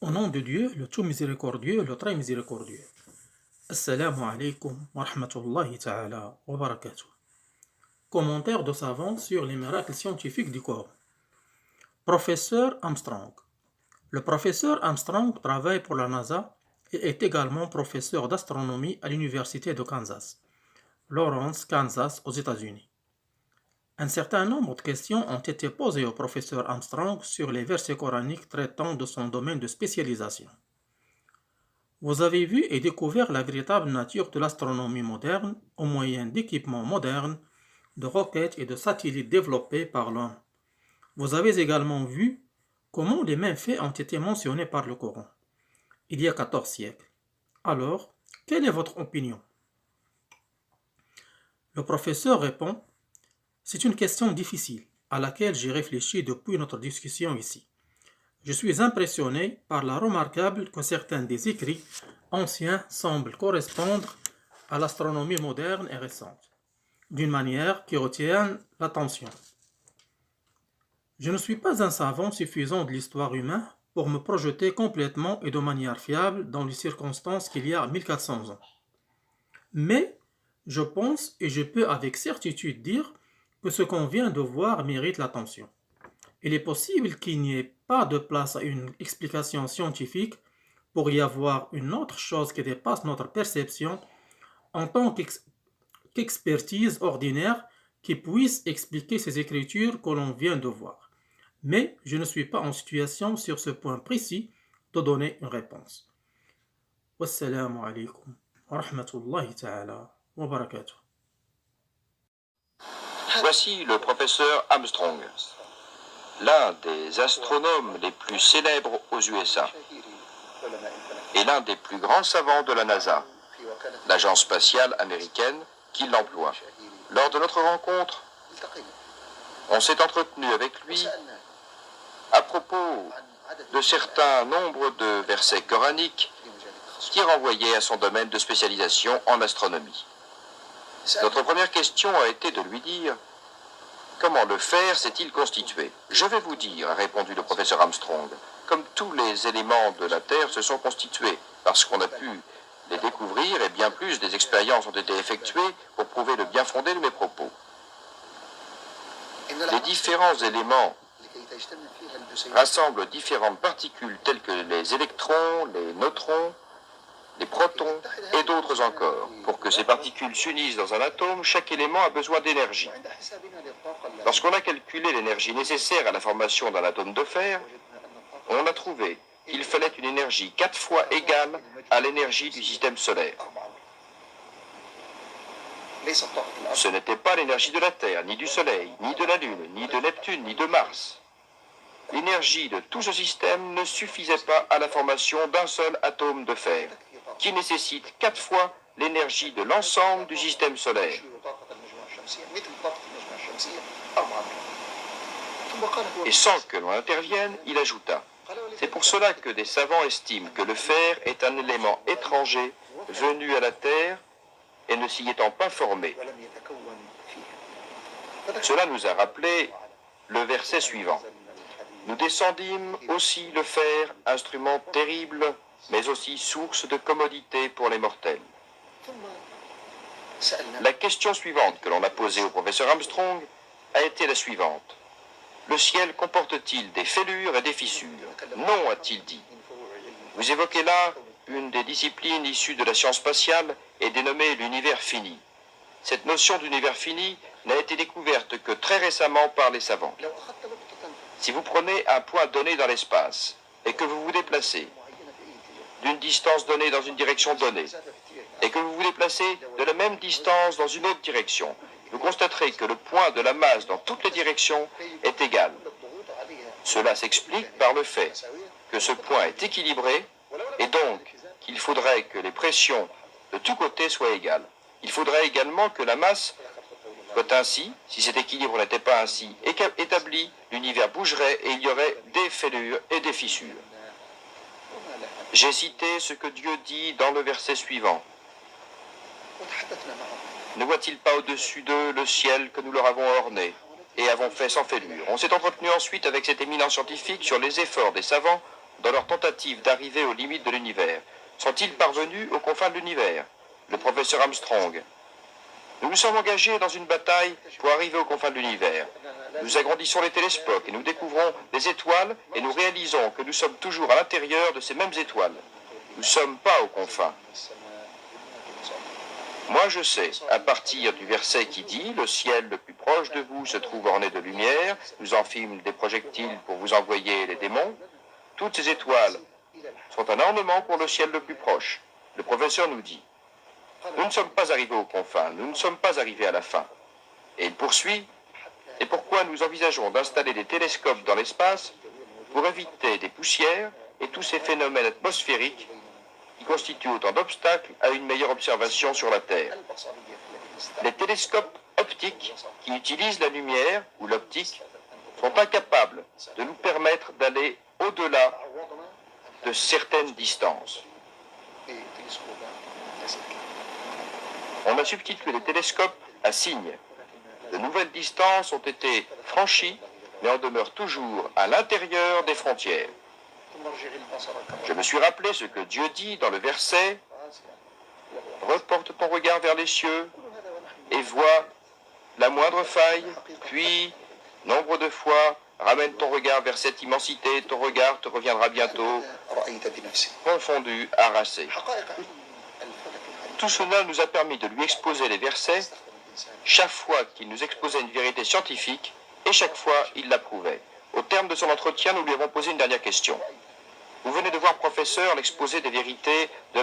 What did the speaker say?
Au nom de Dieu, le tout miséricordieux, le très miséricordieux. Assalamu alaikum wa rahmatullahi ta'ala wa barakatuh. Commentaire de savant sur les miracles scientifiques du Coran. Professeur Armstrong. Le professeur Armstrong travaille pour la NASA et est également professeur d'astronomie à l'université de Kansas, Lawrence, Kansas, aux États-Unis. Un certain nombre de questions ont été posées au professeur Armstrong sur les versets coraniques traitant de son domaine de spécialisation. Vous avez vu et découvert la véritable nature de l'astronomie moderne au moyen d'équipements modernes, de roquettes et de satellites développés par l'homme. Vous avez également vu comment les mêmes faits ont été mentionnés par le Coran, il y a 14 siècles. Alors, quelle est votre opinion? Le professeur répond: c'est une question difficile à laquelle j'ai réfléchi depuis notre discussion ici. Je suis impressionné par la remarquable que certains des écrits anciens semblent correspondre à l'astronomie moderne et récente, d'une manière qui retient l'attention. Je ne suis pas un savant suffisant de l'histoire humaine pour me projeter complètement et de manière fiable dans les circonstances qu'il y a 1400 ans. Mais je pense et je peux avec certitude dire que ce qu'on vient de voir mérite l'attention. Il est possible qu'il n'y ait pas de place à une explication scientifique pour y avoir une autre chose qui dépasse notre perception en tant qu'expertise ordinaire qui puisse expliquer ces écritures que l'on vient de voir. Mais je ne suis pas en situation sur ce point précis de donner une réponse. Wassalamu alaikum wa rahmatullahi ta'ala wa barakatuh. Voici le professeur Armstrong, l'un des astronomes les plus célèbres aux USA et l'un des plus grands savants de la NASA, l'agence spatiale américaine qui l'emploie. Lors de notre rencontre, on s'est entretenu avec lui à propos de certains nombres de versets coraniques qui renvoyaient à son domaine de spécialisation en astronomie. Notre première question a été de lui dire: comment le fer s'est-il constitué? Je vais vous dire, a répondu le professeur Armstrong, comme tous les éléments de la Terre se sont constitués, parce qu'on a pu les découvrir et bien plus des expériences ont été effectuées pour prouver le bien fondé de mes propos. Les différents éléments rassemblent différentes particules telles que les électrons, les neutrons, les protons et d'autres encore. Pour que ces particules s'unissent dans un atome, chaque élément a besoin d'énergie. Lorsqu'on a calculé l'énergie nécessaire à la formation d'un atome de fer, on a trouvé qu'il fallait une énergie 4 fois égale à l'énergie du système solaire. Ce n'était pas l'énergie de la Terre, ni du Soleil, ni de la Lune, ni de Neptune, ni de Mars. L'énergie de tout ce système ne suffisait pas à la formation d'un seul atome de fer, qui nécessite 4 fois l'énergie de l'ensemble du système solaire. Et sans que l'on intervienne, il ajouta: c'est pour cela que des savants estiment que le fer est un élément étranger venu à la Terre et ne s'y étant pas formé. Cela nous a rappelé le verset suivant: nous descendîmes aussi le fer, instrument terrible, mais aussi source de commodité pour les mortels. La question suivante que l'on a posée au professeur Armstrong a été la suivante: le ciel comporte-t-il des fêlures et des fissures? Non, a-t-il dit. Vous évoquez là une des disciplines issues de la science spatiale et dénommée l'univers fini. Cette notion d'univers fini n'a été découverte que très récemment par les savants. Si vous prenez un point donné dans l'espace et que vous vous déplacez d'une distance donnée dans une direction donnée et que vous vous déplacez de la même distance dans une autre direction, vous constaterez que le point de la masse dans toutes les directions est égal. Cela s'explique par le fait que ce point est équilibré et donc qu'il faudrait que les pressions de tous côtés soient égales. Il faudrait également que la masse soit ainsi. Si cet équilibre n'était pas ainsi établi, l'univers bougerait et il y aurait des fêlures et des fissures. J'ai cité ce que Dieu dit dans le verset suivant: ne voit-il pas au-dessus d'eux le ciel que nous leur avons orné et avons fait sans fêlure? On s'est entretenu ensuite avec cet éminent scientifique sur les efforts des savants dans leur tentative d'arriver aux limites de l'univers. Sont-ils parvenus aux confins de l'univers? Le professeur Armstrong. Nous nous sommes engagés dans une bataille pour arriver aux confins de l'univers. Nous agrandissons les télescopes et nous découvrons des étoiles et nous réalisons que nous sommes toujours à l'intérieur de ces mêmes étoiles. Nous ne sommes pas aux confins. Moi je sais, à partir du verset qui dit « Le ciel le plus proche de vous se trouve orné de lumière, nous en fîmes des projectiles pour vous envoyer les démons », toutes ces étoiles sont un ornement pour le ciel le plus proche. Le professeur nous dit « Nous ne sommes pas arrivés aux confins, nous ne sommes pas arrivés à la fin. » Et il poursuit « Et pourquoi nous envisageons d'installer des télescopes dans l'espace pour éviter des poussières et tous ces phénomènes atmosphériques qui constituent autant d'obstacles à une meilleure observation sur la Terre. Les télescopes optiques qui utilisent la lumière ou l'optique sont incapables de nous permettre d'aller au-delà de certaines distances. On a substitué les télescopes à signes. De nouvelles distances ont été franchies, mais on demeure toujours à l'intérieur des frontières. Je me suis rappelé ce que Dieu dit dans le verset « Reporte ton regard vers les cieux et vois la moindre faille, puis, nombre de fois, ramène ton regard vers cette immensité, ton regard te reviendra bientôt, confondu, harassé. » Tout cela nous a permis de lui exposer les versets chaque fois qu'il nous exposait une vérité scientifique et chaque fois il l'approuvait. Au terme de son entretien, nous lui avons posé une dernière question. Vous venez de voir, professeur, l'exposé des vérités de